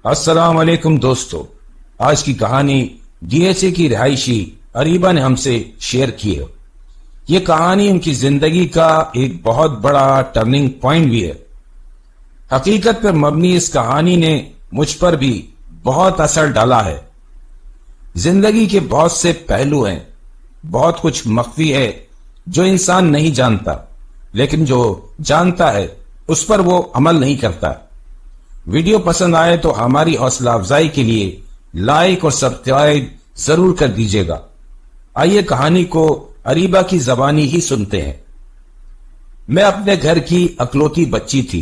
السلام علیکم دوستو، آج کی کہانی ڈی ایچ اے کی رہائشی اریبہ نے ہم سے شیئر کی ہے۔ یہ کہانی ان کی زندگی کا ایک بہت بڑا ٹرننگ پوائنٹ بھی ہے۔ حقیقت پر مبنی اس کہانی نے مجھ پر بھی بہت اثر ڈالا ہے۔ زندگی کے بہت سے پہلو ہیں، بہت کچھ مخفی ہے جو انسان نہیں جانتا، لیکن جو جانتا ہے اس پر وہ عمل نہیں کرتا۔ ویڈیو پسند آئے تو ہماری حوصلہ افزائی کے لیے لائک اور سبسکرائب ضرور کر دیجیے گا۔ آئیے کہانی کو اریبہ کی زبانی ہی سنتے ہیں۔ میں اپنے گھر کی اکلوتی بچی تھی۔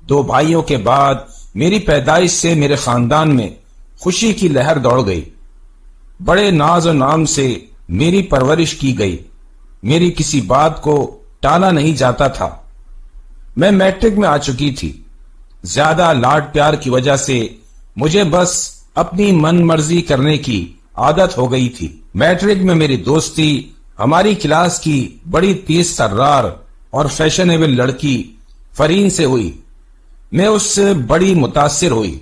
2 بھائیوں کے بعد میری پیدائش سے میرے خاندان میں خوشی کی لہر دوڑ گئی۔ بڑے ناز و نام سے میری پرورش کی گئی۔ میری کسی بات کو ٹالا نہیں جاتا تھا۔ میں میٹرک میں آ چکی تھی۔ زیادہ لاڈ پیار کی وجہ سے مجھے بس اپنی من مرضی کرنے کی عادت ہو گئی تھی۔ میٹرک میں میری دوستی ہماری کلاس کی بڑی تیز ترار اور فیشنیبل لڑکی فرین سے ہوئی۔ میں اس سے بڑی متاثر ہوئی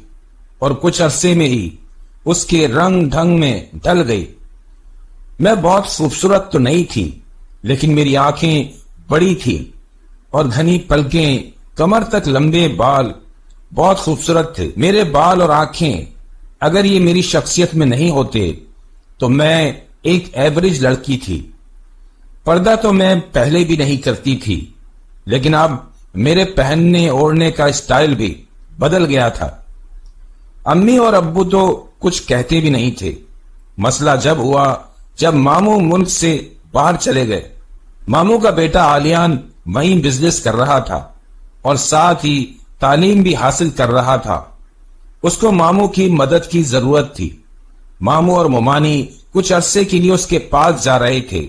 اور کچھ عرصے میں ہی اس کے رنگ ڈھنگ میں ڈل گئی۔ میں بہت خوبصورت تو نہیں تھی، لیکن میری آنکھیں بڑی تھیں اور گھنی پلکیں، کمر تک لمبے بال بہت خوبصورت تھے۔ میرے بال اور آنکھیں اگر یہ میری شخصیت میں نہیں ہوتے تو میں ایک ایوریج لڑکی تھی۔ پردہ تو میں پہلے بھی نہیں کرتی تھی، لیکن اب میرے پہننے اوڑھنے کا اسٹائل بھی بدل گیا تھا۔ امی اور ابو تو کچھ کہتے بھی نہیں تھے۔ مسئلہ جب ہوا جب ماموں ملک سے باہر چلے گئے۔ ماموں کا بیٹا عالیان وہیں بزنس کر رہا تھا اور ساتھ ہی تعلیم بھی حاصل کر رہا تھا۔ اس کو ماموں کی مدد کی ضرورت تھی۔ ماموں اور ممانی کچھ عرصے کے لیے اس کے پاس جا رہے تھے۔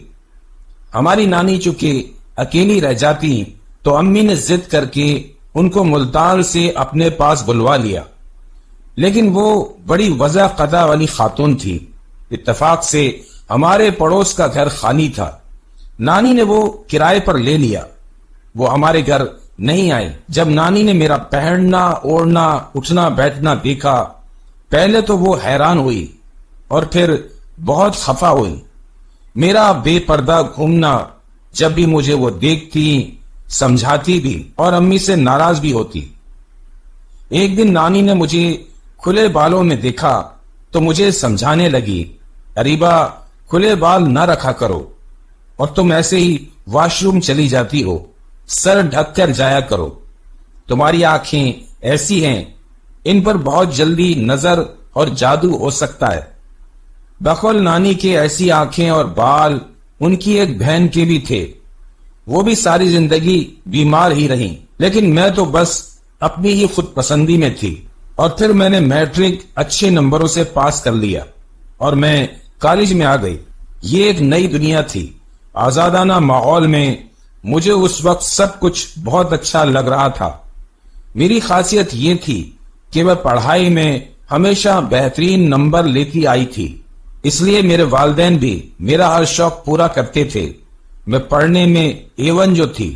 ہماری نانی چونکہ اکیلی رہ جاتی تو امی نے ضد کر کے ان کو ملتان سے اپنے پاس بلوا لیا، لیکن وہ بڑی وضع قضا والی خاتون تھی۔ اتفاق سے ہمارے پڑوس کا گھر خالی تھا۔ نانی نے وہ کرائے پر لے لیا۔ وہ ہمارے گھر نہیں آئے۔ جب نانی نے میرا پہننا اوڑھنا اٹھنا بیٹھنا دیکھا، پہلے تو وہ حیران ہوئی اور پھر بہت خفا ہوئی۔ میرا بے پردہ گھومنا جب بھی مجھے وہ دیکھتی، سمجھاتی بھی اور امی سے ناراض بھی ہوتی۔ ایک دن نانی نے مجھے کھلے بالوں میں دیکھا تو مجھے سمجھانے لگی، اریبہ کھلے بال نہ رکھا کرو، اور تم ایسے ہی واش روم چلی جاتی ہو، سر ڈھک کر جایا کرو۔ تمہاری آنکھیں ایسی ہیں، ان پر بہت جلدی نظر اور جادو ہو سکتا ہے۔ بقول نانی کے ایسی آنکھیں اور بال ان کی ایک بہن کے بھی تھے۔ وہ بھی ساری زندگی بیمار ہی رہیں، لیکن میں تو بس اپنی ہی خود پسندی میں تھی۔ اور پھر میں نے میٹرک اچھے نمبروں سے پاس کر لیا اور میں کالج میں آ گئی۔ یہ ایک نئی دنیا تھی۔ آزادانہ ماحول میں مجھے اس وقت سب کچھ بہت اچھا لگ رہا تھا۔ میری خاصیت یہ تھی کہ میں پڑھائی میں ہمیشہ بہترین نمبر لیتی آئی تھی، اس لیے میرے والدین بھی میرا ہر شوق پورا کرتے تھے۔ میں پڑھنے میں A1 جو تھی۔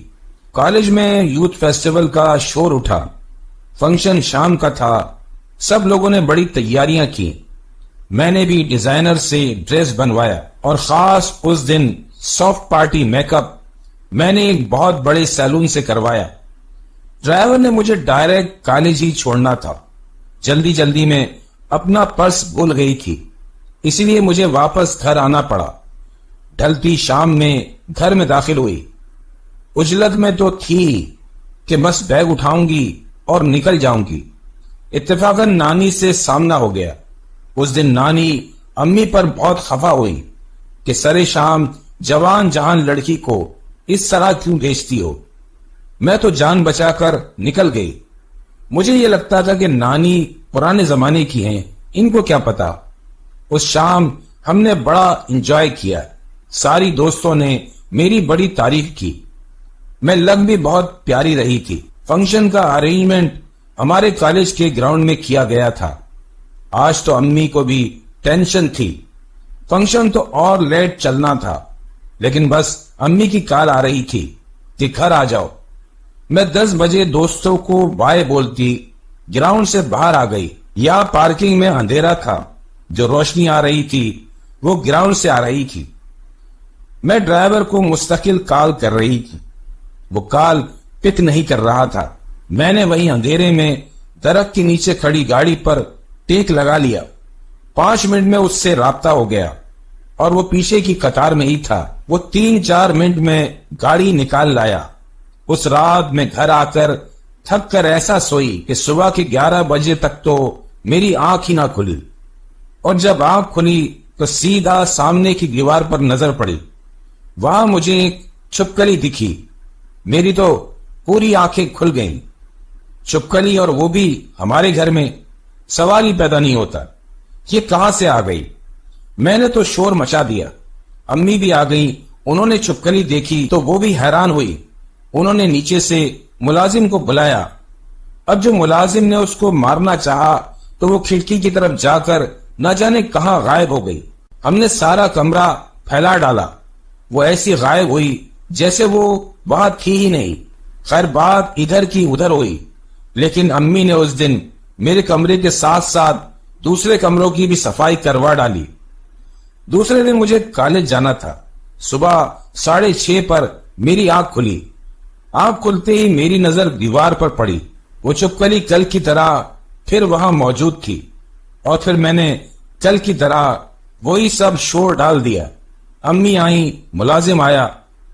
کالج میں یوتھ فیسٹیول کا شور اٹھا، فنکشن شام کا تھا، سب لوگوں نے بڑی تیاریاں کی۔ میں نے بھی ڈیزائنر سے ڈریس بنوایا اور خاص اس دن سافٹ پارٹی میک اپ میں نے ایک بہت بڑے سیلون سے کروایا۔ ڈرائیور نے مجھے ڈائریکٹ کالج ہی چھوڑنا تھا۔ جلدی میں اپنا پرس بھول گئی تھی، اسی لیے مجھے واپس گھر آنا پڑا۔ ڈھلتی شام میں گھر میں داخل ہوئی۔ اجلت میں تو تھی کہ بس بیگ اٹھاؤں گی اور نکل جاؤں گی۔ اتفاقاً نانی سے سامنا ہو گیا۔ اس دن نانی امی پر بہت خفا ہوئی کہ سرے شام جوان جہان لڑکی کو اس طرح کیوں بھیجتی ہو۔ میں تو جان بچا کر نکل گئی۔ مجھے یہ لگتا تھا کہ نانی پرانے زمانے کی ہیں، ان کو کیا پتا۔ اس شام ہم نے بڑا انجوائے کیا۔ ساری دوستوں نے میری بڑی تعریف کی۔ میں لگ بھی بہت پیاری رہی تھی۔ فنکشن کا ارینجمنٹ ہمارے کالج کے گراؤنڈ میں کیا گیا تھا۔ آج تو امی کو بھی ٹینشن تھی۔ فنکشن تو اور لیٹ چلنا تھا، لیکن بس امی کی کال آ رہی تھی کہ گھر آ جاؤ۔ میں 10 بجے دوستوں کو بائے بولتی گراؤنڈ سے باہر آ گئی، یا پارکنگ میں اندھیرا تھا، جو روشنی آ رہی تھی وہ گراؤنڈ سے آ رہی تھی۔ میں ڈرائیور کو مستقل کال کر رہی تھی، وہ کال پک نہیں کر رہا تھا۔ میں نے وہی اندھیرے میں درخت کے نیچے کھڑی گاڑی پر ٹیک لگا لیا۔ 5 منٹ میں اس سے رابطہ ہو گیا اور وہ پیچھے کی قطار میں ہی تھا۔ وہ 3-4 منٹ میں گاڑی نکال لایا۔ اس رات میں گھر آ کر تھک کر ایسا سوئی کہ صبح کے 11 بجے تک تو میری آنکھ ہی نہ کھلی، اور جب آنکھ کھلی تو سیدھا سامنے کی دیوار پر نظر پڑی۔ وہاں مجھے ایک چھپکلی دکھی۔ میری تو پوری آنکھیں کھل گئیں۔ چھپکلی، اور وہ بھی ہمارے گھر میں، سوال ہی پیدا نہیں ہوتا یہ کہاں سے آ گئی۔ میں نے تو شور مچا دیا۔ امی بھی آ گئی، انہوں نے چھپکلی دیکھی تو وہ بھی حیران ہوئی۔ انہوں نے نیچے سے ملازم کو بلایا۔ اب جو ملازم نے اس کو مارنا چاہا تو وہ کھڑکی کی طرف جا کر نہ جانے کہاں غائب ہو گئی۔ ہم نے سارا کمرہ پھیلا ڈالا، وہ ایسی غائب ہوئی جیسے وہ وہاں تھی ہی نہیں۔ خیر بات ادھر کی ادھر ہوئی، لیکن امی نے اس دن میرے کمرے کے ساتھ ساتھ دوسرے کمروں کی بھی صفائی کروا ڈالی۔ دوسرے دن مجھے کالج جانا تھا۔ صبح 6:30 پر میری آنکھ کھلی۔ آنکھ کھلتے ہی میری نظر دیوار پر پڑی۔ وہ چھپکلی کل کی طرح پھر وہاں موجود تھی، اور پھر میں نے کل کی طرح وہی سب شور ڈال دیا۔ امی آئیں، ملازم آیا،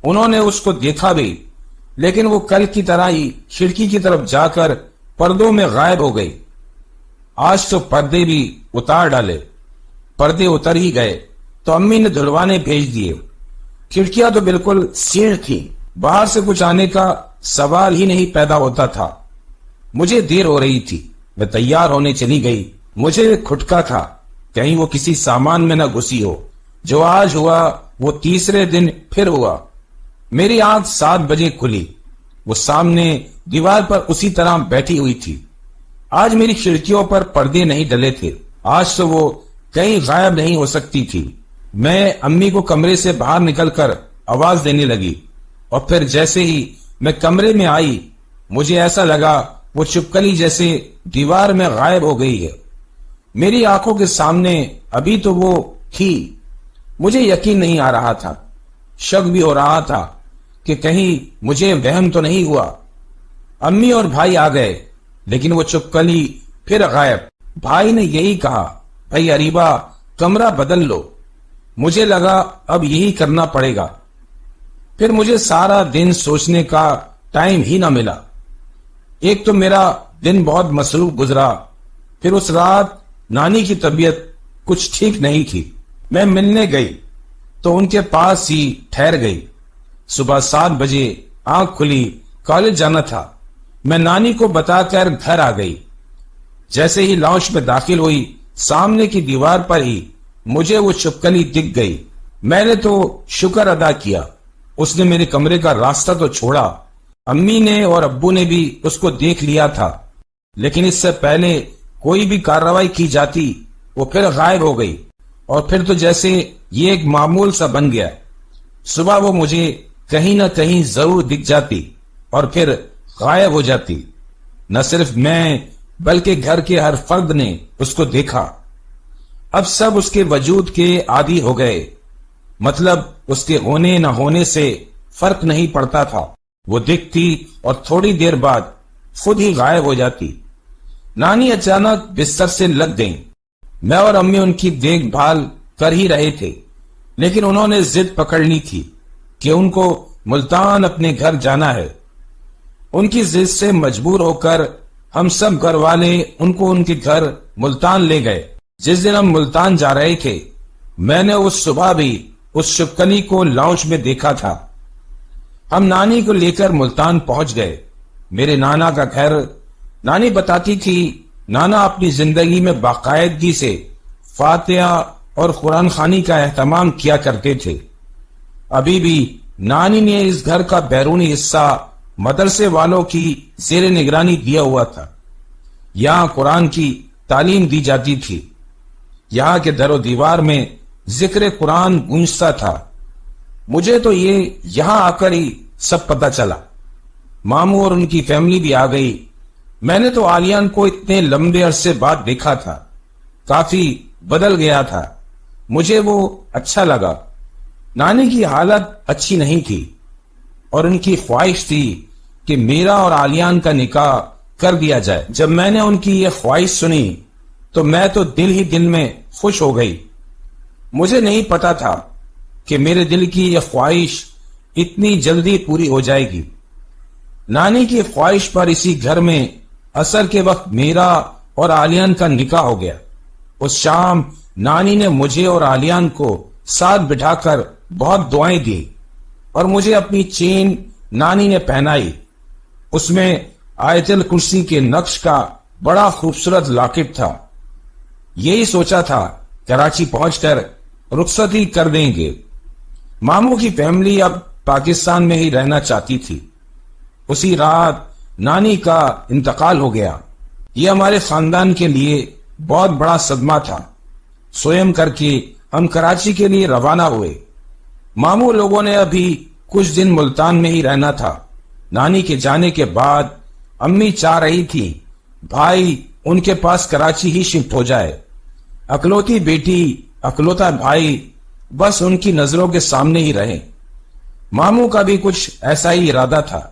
انہوں نے اس کو دیکھا بھی، لیکن وہ کل کی طرح ہی کھڑکی کی طرف جا کر پردوں میں غائب ہو گئی۔ آج تو پردے بھی اتار ڈالے۔ پردے اتر ہی گئے تو امی نے دھلوانے بھیج دیے۔ کھڑکیاں تو بالکل سیڑھ تھی، باہر سے کچھ آنے کا سوال ہی نہیں پیدا ہوتا تھا۔ مجھے دیر ہو رہی تھی، میں تیار ہونے چلی گئی۔ مجھے کھٹکا تھا کہیں وہ کسی سامان میں نہ گھسی ہو۔ جو آج ہوا وہ تیسرے دن پھر ہوا۔ میری آنکھ 7 بجے کھلی۔ وہ سامنے دیوار پر اسی طرح بیٹھی ہوئی تھی۔ آج میری کھڑکیوں پر پردے نہیں ڈلے تھے۔ آج تو وہ کہیں غائب نہیں ہو سکتی تھی۔ میں امی کو کمرے سے باہر نکل کر آواز دینے لگی، اور پھر جیسے ہی میں کمرے میں آئی مجھے ایسا لگا وہ چھپکلی جیسے دیوار میں غائب ہو گئی ہے۔ میری آنکھوں کے سامنے ابھی تو وہ تھی۔ مجھے یقین نہیں آ رہا تھا، شک بھی ہو رہا تھا کہ کہیں مجھے وہم تو نہیں ہوا۔ امی اور بھائی آ گئے، لیکن وہ چھپکلی پھر غائب۔ بھائی نے یہی کہا، بھائی اریبہ کمرہ بدل لو۔ مجھے لگا اب یہی کرنا پڑے گا۔ پھر مجھے سارا دن سوچنے کا ٹائم ہی نہ ملا۔ ایک تو میرا دن بہت مصروف گزرا، پھر اس رات نانی کی طبیعت کچھ ٹھیک نہیں تھی۔ میں ملنے گئی تو ان کے پاس ہی ٹھہر گئی۔ صبح 7 بجے آنکھ کھلی، کالج جانا تھا۔ میں نانی کو بتا کر گھر آ گئی۔ جیسے ہی لاؤنج میں داخل ہوئی، سامنے کی دیوار پر ہی مجھے وہ چھپکلی دکھ گئی۔ میں نے تو شکر ادا کیا، اس نے میرے کمرے کا راستہ تو چھوڑا۔ امی نے اور ابو نے بھی اس کو دیکھ لیا تھا، لیکن اس سے پہلے کوئی بھی کارروائی کی جاتی وہ پھر غائب ہو گئی، اور پھر تو جیسے یہ ایک معمول سا بن گیا۔ صبح وہ مجھے کہیں نہ کہیں ضرور دکھ جاتی اور پھر غائب ہو جاتی۔ نہ صرف میں بلکہ گھر کے ہر فرد نے اس کو دیکھا۔ اب سب اس کے وجود کے عادی ہو گئے، مطلب اس کے ہونے نہ ہونے سے فرق نہیں پڑتا تھا۔ وہ دکھتی اور تھوڑی دیر بعد خود ہی غائب ہو جاتی۔ نانی اچانک بستر سے لگ گئیں۔ میں اور امی ان کی دیکھ بھال کر ہی رہے تھے، لیکن انہوں نے ضد پکڑ لی تھی کہ ان کو ملتان اپنے گھر جانا ہے۔ ان کی ضد سے مجبور ہو کر ہم سب گھر والے ان کو ان کے گھر ملتان لے گئے۔ جس دن ہم ملتان جا رہے تھے، میں نے اس صبح بھی اس چھپکلی کو لاؤنج میں دیکھا تھا۔ ہم نانی کو لے کر ملتان پہنچ گئے۔ میرے نانا کا گھر۔ نانی بتاتی تھی نانا اپنی زندگی میں باقاعدگی سے فاتحہ اور قرآن خوانی کا اہتمام کیا کرتے تھے۔ ابھی بھی نانی نے اس گھر کا بیرونی حصہ مدرسے والوں کی زیر نگرانی دیا ہوا تھا۔ یہاں قرآن کی تعلیم دی جاتی تھی۔ یہاں کے در و دیوار میں ذکر قرآن گونجتا تھا۔ مجھے تو یہ یہاں آ کر ہی سب پتہ چلا۔ ماموں اور ان کی فیملی بھی آ گئی۔ میں نے تو آلیان کو اتنے لمبے عرصے بعد دیکھا تھا، کافی بدل گیا تھا، مجھے وہ اچھا لگا۔ نانی کی حالت اچھی نہیں تھی اور ان کی خواہش تھی کہ میرا اور آلیان کا نکاح کر دیا جائے۔ جب میں نے ان کی یہ خواہش سنی تو میں تو دل ہی دل میں خوش ہو گئی۔ مجھے نہیں پتا تھا کہ میرے دل کی یہ خواہش اتنی جلدی پوری ہو جائے گی۔ نانی کی خواہش پر اسی گھر میں عصر کے وقت میرا اور آلیان کا نکاح ہو گیا۔ اس شام نانی نے مجھے اور آلیان کو ساتھ بٹھا کر بہت دعائیں دی اور مجھے اپنی چین نانی نے پہنائی۔ اس میں آیت الکرسی کے نقش کا بڑا خوبصورت لاکٹ تھا۔ یہی سوچا تھا کراچی پہنچ کر رخصتی کر دیں گے۔ ماموں کی فیملی اب پاکستان میں ہی رہنا چاہتی تھی۔ اسی رات نانی کا انتقال ہو گیا۔ یہ ہمارے خاندان کے لیے بہت بڑا صدمہ تھا۔ سوئم کر کے ہم کراچی کے لیے روانہ ہوئے۔ ماموں لوگوں نے ابھی کچھ دن ملتان میں ہی رہنا تھا۔ نانی کے جانے کے بعد امی چاہ رہی تھی بھائی ان کے پاس کراچی ہی شفٹ ہو جائے۔ اکلوتی بیٹی، اکلوتا بھائی بس ان کی نظروں کے سامنے ہی رہے۔ ماموں کا بھی کچھ ایسا ہی ارادہ تھا۔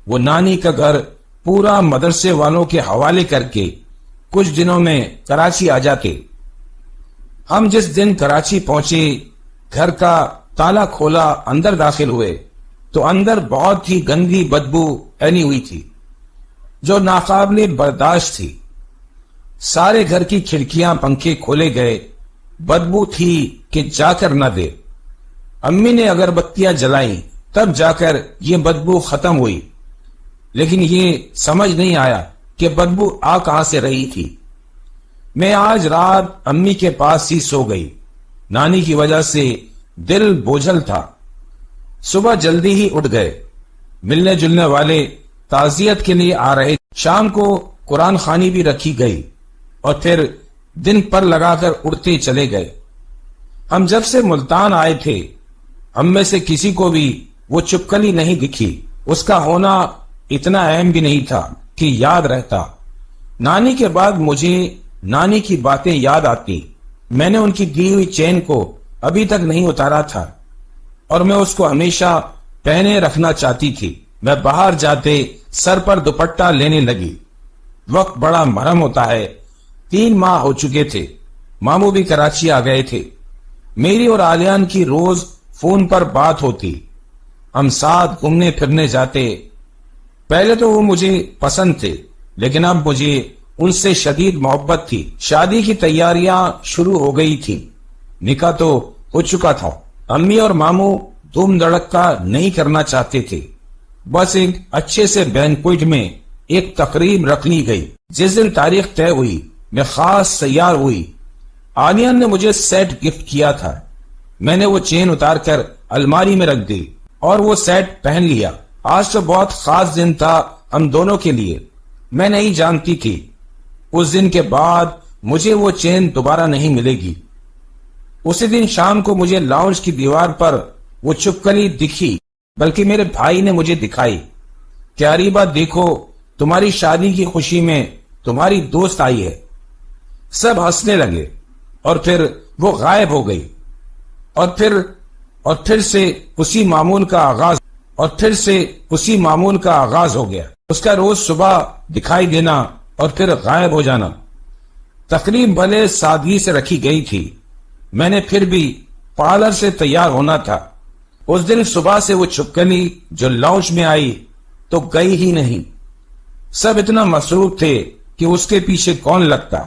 وہ نانی کا گھر پورا مدرسے والوں کے حوالے کر کے کچھ دنوں میں کراچی آ جاتے۔ ہم جس دن کراچی پہنچے، گھر کا تالا کھولا، اندر داخل ہوئے تو اندر بہت ہی گندی بدبو پھیلی ہوئی تھی جو ناقابل برداشت تھی۔ سارے گھر کی کھڑکیاں پنکھے کھولے گئے، بدبو تھی کہ جا کر نہ دے۔ امی نے اگربتیاں جلائیں تب جا کر یہ بدبو ختم ہوئی، لیکن یہ سمجھ نہیں آیا کہ بدبو آ کہاں سے رہی تھی۔ میں آج رات امی کے پاس ہی سو گئی۔ نانی کی وجہ سے دل بوجھل تھا۔ صبح جلدی ہی اٹھ گئے۔ ملنے جلنے والے تعزیت کے لیے آ رہے۔ شام کو قرآن خوانی بھی رکھی گئی اور پھر دن پر لگا کر اڑتے چلے گئے۔ ہم جب سے ملتان آئے تھے ہم میں سے کسی کو بھی وہ چپکلی نہیں دکھی۔ اس کا ہونا اتنا اہم بھی نہیں تھا کہ یاد رہتا۔ نانی کے بعد مجھے نانی کی باتیں یاد آتی۔ میں نے ان کی دی ہوئی چین کو ابھی تک نہیں اتارا تھا اور میں اس کو ہمیشہ پہنے رکھنا چاہتی تھی۔ میں باہر جاتے سر پر دوپٹہ لینے لگی۔ وقت بڑا مرہم ہوتا ہے۔ 3 ماہ ہو چکے تھے۔ ماموں بھی کراچی آ گئے تھے۔ میری اور آلیان کی روز فون پر بات ہوتی۔ ہم ساتھ گھومنے پھرنے جاتے۔ پہلے تو وہ مجھے پسند تھے لیکن اب مجھے ان سے شدید محبت تھی۔ شادی کی تیاریاں شروع ہو گئی تھی۔ نکاح تو ہو چکا تھا۔ امی اور ماموں دھوم دھڑکا نہیں کرنا چاہتے تھے۔ بس ایک اچھے سے بینکوئٹ میں ایک تقریب رکھ لی گئی۔ جس دن تاریخ طے ہوئی میں خاص تیار ہوئی۔ آلیان نے مجھے سیٹ گفٹ کیا تھا۔ میں نے وہ چین اتار کر الماری میں رکھ دی اور وہ سیٹ پہن لیا۔ آج تو بہت خاص دن تھا ہم دونوں کے لیے۔ میں نہیں جانتی تھی اس دن کے بعد مجھے وہ چین دوبارہ نہیں ملے گی۔ اسی دن شام کو مجھے لاؤنج کی دیوار پر وہ چپکلی دکھی، بلکہ میرے بھائی نے مجھے دکھائی کہ اریبہ دیکھو تمہاری شادی کی خوشی میں تمہاری دوست آئی ہے۔ سب ہنسنے لگے اور پھر وہ غائب ہو گئی اور پھر سے اسی معمول کا آغاز ہو گیا۔ اس کا روز صبح دکھائی دینا اور پھر غائب ہو جانا۔ تقریب بھلے سادگی سے رکھی گئی تھی، میں نے پھر بھی پارلر سے تیار ہونا تھا۔ اس دن صبح سے وہ چپکلی جو لاؤنج میں آئی تو گئی ہی نہیں۔ سب اتنا مصروف تھے کہ اس کے پیچھے کون لگتا،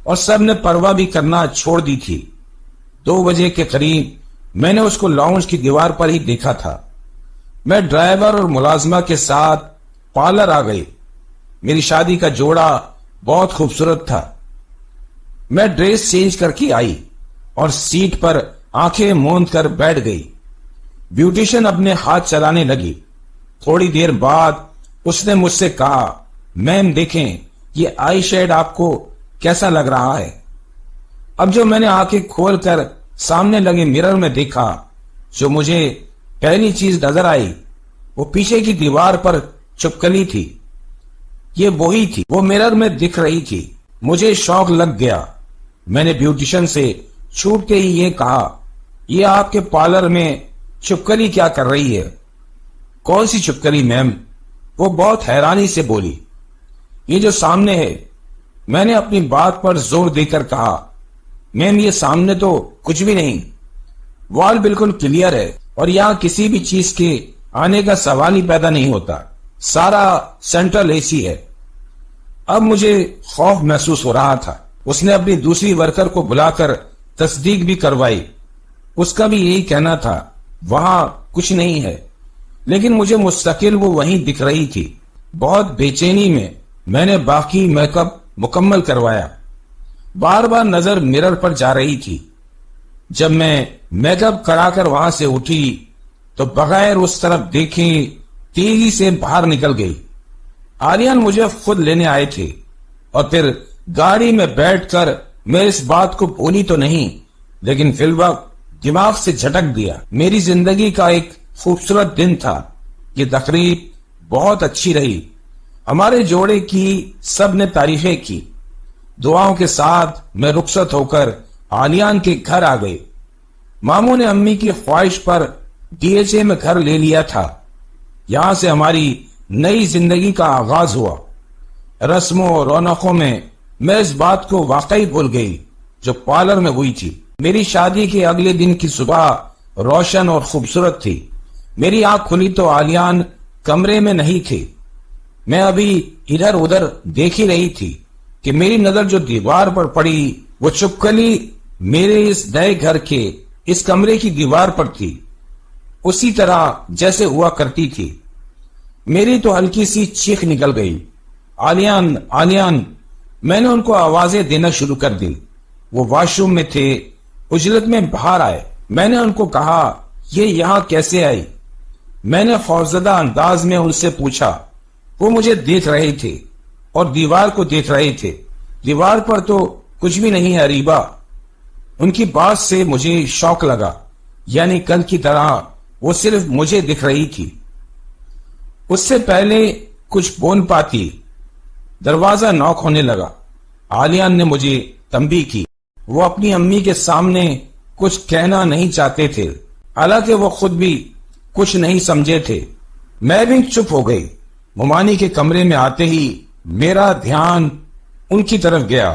اور سب نے پرواہ بھی کرنا چھوڑ دی تھی۔ 2 بجے کے قریب میں نے اس کو لاؤنج کی دیوار پر ہی دیکھا تھا۔ میں ڈرائیور اور ملازمہ کے ساتھ پارلر آ گئی۔ میری شادی کا جوڑا بہت خوبصورت تھا۔ میں ڈریس چینج کر کے آئی اور سیٹ پر آنکھیں موند کر بیٹھ گئی۔ بیوٹیشن اپنے ہاتھ چلانے لگی۔ تھوڑی دیر بعد اس نے مجھ سے کہا، میم دیکھیں یہ آئی شیڈ آپ کو کیسا لگ رہا ہے؟ اب جو میں نے آنکھیں کھول کر سامنے لگے مرر میں دیکھا، جو مجھے پہلی چیز نظر آئی وہ پیچھے کی دیوار پر چپکلی تھی۔ یہ وہی تھی، وہ مرر میں دکھ رہی تھی۔ مجھے شوق لگ گیا۔ میں نے بیوٹیشن سے چھوٹ کے ہی یہ کہا، یہ آپ کے پارلر میں چھپکلی کیا کر رہی ہے؟ کون سی چھپکلی میم؟ وہ بہت حیرانی سے بولی۔ یہ جو سامنے ہے۔ میں نے اپنی بات پر زور دے کر کہا، میم یہ سامنے تو کچھ بھی نہیں، وال بالکل کلیئر ہے اور یہاں کسی بھی چیز کے آنے کا سوال ہی پیدا نہیں ہوتا، سارا سینٹرل اے سی ہے۔ اب مجھے خوف محسوس ہو رہا تھا۔ اس نے اپنی دوسری ورکر کو بلا کر تصدیق بھی کروائی۔ اس کا بھی یہی کہنا تھا، وہاں کچھ نہیں ہے، لیکن مجھے مستقل وہ وہیں دکھ رہی تھی۔ بہت بے چینی میں نے باقی میک اپ مکمل کروایا۔ بار بار نظر مرر پر جا رہی تھی۔ جب میں میک اپ کرا کر وہاں سے اٹھی تو بغیر اس طرف دیکھے تیزی سے باہر نکل گئی۔ آریان مجھے خود لینے آئے تھے اور پھر گاڑی میں بیٹھ کر میں اس بات کو بھولی تو نہیں، لیکن فی الوقت دماغ سے جھٹک دیا۔ میری زندگی کا ایک خوبصورت دن تھا۔ یہ تقریب بہت اچھی رہی۔ ہمارے جوڑے کی سب نے تعریفیں کی۔ دعاؤں کے ساتھ میں رخصت ہو کر آلیان کے گھر آ گئی۔ ماموں نے امی کی خواہش پر DHA میں گھر لے لیا تھا۔ یہاں سے ہماری نئی زندگی کا آغاز ہوا۔ رسموں اور رونقوں میں اس بات کو واقعی بھول گئی جو پارلر میں ہوئی تھی۔ میری شادی کے اگلے دن کی صبح روشن اور خوبصورت تھی۔ میری آنکھ کھلی تو آلیان کمرے میں نہیں تھے۔ میں ابھی ادھر ادھر دیکھ ہی رہی تھی کہ میری نظر جو دیوار پر پڑی وہ چھپکلی میرے اس نئے گھر کے اس کمرے کی دیوار پر تھی، اسی طرح جیسے ہوا کرتی تھی۔ میری تو ہلکی سی چیخ نکل گئی، آلیان آلیان! میں نے ان کو آوازیں دینا شروع کر دی۔ وہ واش روم میں تھے، اجلت میں باہر آئے۔ میں نے ان کو کہا، یہ یہاں کیسے آئی؟ میں نے خوفزدہ انداز میں ان سے پوچھا۔ وہ مجھے دیکھ رہے تھے اور دیوار کو دیکھ رہے تھے۔ دیوار پر تو کچھ بھی نہیں ہے اریبہ۔ ان کی بات سے مجھے شوق لگا، یعنی کل کی طرح وہ صرف مجھے دکھ رہی تھی۔ اس سے پہلے کچھ بول پاتی دروازہ ناک ہونے لگا۔ آلیان نے مجھے تنبیہ کی۔ وہ اپنی امی کے سامنے کچھ کہنا نہیں چاہتے تھے، حالانکہ وہ خود بھی کچھ نہیں سمجھے تھے۔ میں بھی چپ ہو گئی۔ ممانی کے کمرے میں آتے ہی میرا دھیان ان کی طرف گیا،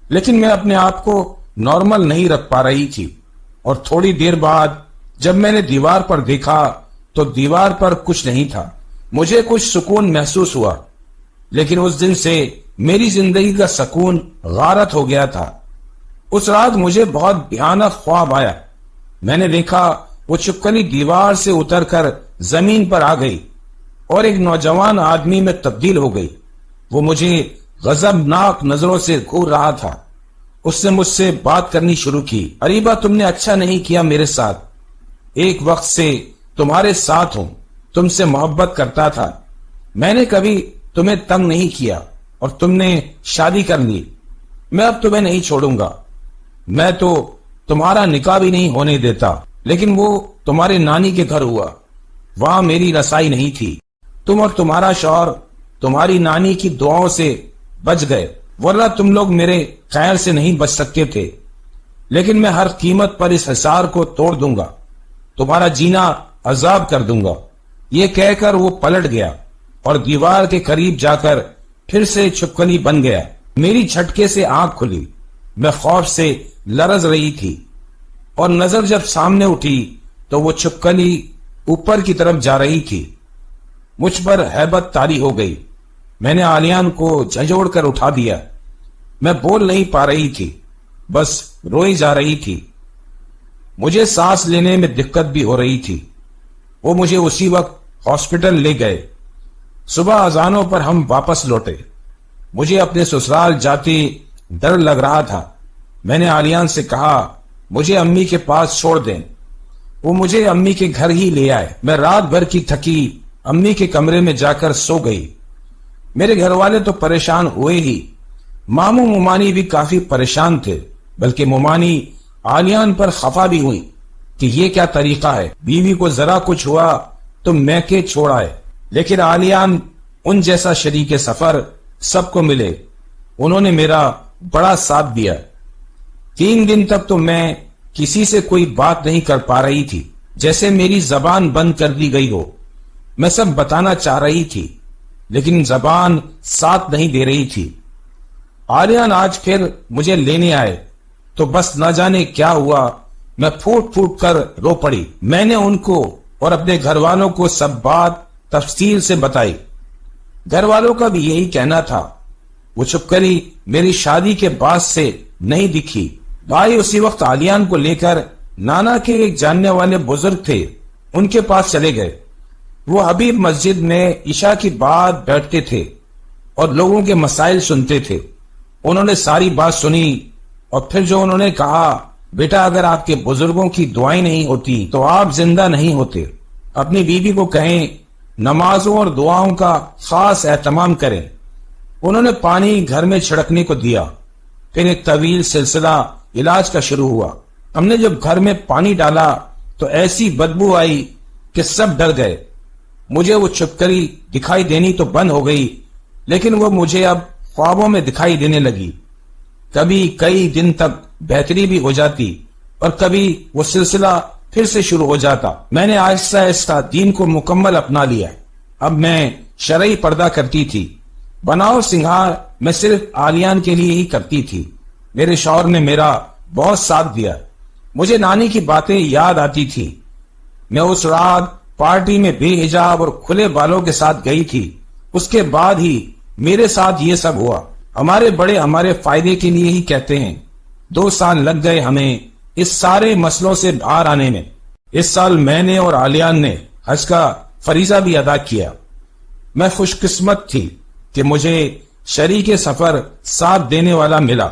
لیکن میں اپنے آپ کو نارمل نہیں رکھ پا رہی تھی۔ اور تھوڑی دیر بعد جب میں نے دیوار پر دیکھا تو دیوار پر کچھ نہیں تھا۔ مجھے کچھ سکون محسوس ہوا، لیکن اس دن سے میری زندگی کا سکون غارت ہو گیا تھا۔ اس رات مجھے بہت بھیانک خواب آیا۔ میں نے دیکھا وہ چھپکلی دیوار سے اتر کر زمین پر آ گئی اور ایک نوجوان آدمی میں تبدیل ہو گئی۔ وہ مجھے غضبناک نظروں سے گھور رہا تھا۔ اس نے مجھ سے بات کرنی شروع کی۔ اریبہ، تم نے اچھا نہیں کیا میرے ساتھ۔ ایک وقت سے تمہارے ساتھ ہوں، تم سے محبت کرتا تھا۔ میں نے کبھی تمہیں تنگ نہیں کیا اور تم نے شادی کر لی۔ میں اب تمہیں نہیں چھوڑوں گا۔ میں تو تمہارا نکاح بھی نہیں ہونے دیتا، لیکن وہ تمہارے نانی کے گھر ہوا، وہاں میری رسائی نہیں تھی۔ تم اور تمہارا شوہر تمہاری نانی کی دعاؤں سے بچ گئے، ورنہ تم لوگ میرے خیر سے نہیں بچ سکتے تھے۔ لیکن میں ہر قیمت پر اس حصار کو توڑ دوں گا، تمہارا جینا عذاب کر دوں گا۔ یہ کہہ کر وہ پلٹ گیا اور دیوار کے قریب جا کر پھر سے چھپکلی بن گیا۔ میری جھٹکے سے آنکھ کھلی۔ میں خوف سے لرز رہی تھی اور نظر جب سامنے اٹھی تو وہ چھپکلی اوپر کی طرف جا رہی تھی۔ مجھ پر ہیبت طاری ہو گئی۔ میں نے آلیان کو جھنجھوڑ کر اٹھا دیا۔ میں بول نہیں پا رہی تھی، بس روئی جا رہی تھی۔ مجھے سانس لینے میں دقت بھی ہو رہی تھی۔ وہ مجھے اسی وقت ہاسپٹل لے گئے۔ صبح اذانوں پر ہم واپس لوٹے۔ مجھے اپنے سسرال جاتے ڈر لگ رہا تھا۔ میں نے آلیان سے کہا، مجھے امی کے پاس چھوڑ دیں۔ وہ مجھے امی کے گھر ہی لے آئے۔ میں رات بھر کی تھکی امی کے کمرے میں جا کر سو گئی۔ میرے گھر والے تو پریشان ہوئے ہی، ماموں ممانی بھی کافی پریشان تھے، بلکہ ممانی آلیان پر خفا بھی ہوئی کہ یہ کیا طریقہ ہے، بیوی کو ذرا کچھ ہوا تو میکے چھوڑ آئے۔ لیکن آلیان ان جیسا شریک سفر سب کو ملے۔ انہوں نے میرا بڑا ساتھ دیا۔ 3 دن تک تو میں کسی سے کوئی بات نہیں کر پا رہی تھی، جیسے میری زبان بند کر دی گئی ہو۔ میں سب بتانا چاہ رہی تھی لیکن زبان ساتھ نہیں دے رہی تھی۔ آریان آج پھر مجھے لینے آئے تو بس نہ جانے کیا ہوا، میں پھوٹ پھوٹ کر رو پڑی۔ میں نے ان کو اور اپنے گھر والوں کو سب بات تفصیل سے بتائی۔ گھر والوں کا بھی یہی کہنا تھا۔ وہ چھپکلی میری شادی کے بعد سے نہیں دکھی۔ بھائی اسی وقت آلیان کو لے کر نانا کے ایک جاننے والے بزرگ تھے، ان کے پاس چلے گئے۔ وہ حبیب مسجد میں عشاء کی بعد بیٹھتے تھے اور لوگوں کے مسائل سنتے تھے۔ انہوں نے ساری بات سنی اور پھر جو انہوں نے کہا، بیٹا اگر آپ کے بزرگوں کی دعائیں نہیں ہوتی تو آپ زندہ نہیں ہوتے۔ اپنی بیوی کو کہیں نمازوں اور دعاؤں کا خاص اہتمام کریں۔ انہوں نے پانی گھر میں چھڑکنے کو دیا۔ پھر ایک طویل سلسلہ علاج کا شروع ہوا۔ ہم نے جب گھر میں پانی ڈالا تو ایسی بدبو آئی کہ سب ڈر گئے۔ مجھے وہ چھپکلی دکھائی دینی تو بند ہو گئی، لیکن وہ مجھے اب خوابوں میں دکھائی دینے لگی۔ کبھی کئی دن تک بہتری بھی ہو جاتی اور کبھی وہ سلسلہ پھر سے شروع ہو جاتا۔ میں نے آہستہ آہستہ دین کو مکمل اپنا لیا۔ اب میں شرعی پردہ کرتی تھی۔ بناؤ سنگھار میں صرف آلیان کے لیے ہی کرتی تھی۔ میرے شوہر نے میرا بہت ساتھ دیا۔ مجھے نانی کی باتیں یاد آتی تھی۔ میں اس رات پارٹی میں بے حجاب اور کھلے بالوں کے ساتھ گئی تھی۔ اس کے بعد ہی میرے ساتھ یہ سب ہوا۔ ہمارے بڑے ہمارے فائدے کے لیے ہی کہتے ہیں۔ 2 سال لگ گئے ہمیں اس سارے مسئلوں سے باہر آنے میں۔ اس سال میں نے اور آلیان نے حج کا فریضہ بھی ادا کیا۔ میں خوش قسمت تھی کہ مجھے شریک سفر ساتھ دینے والا ملا۔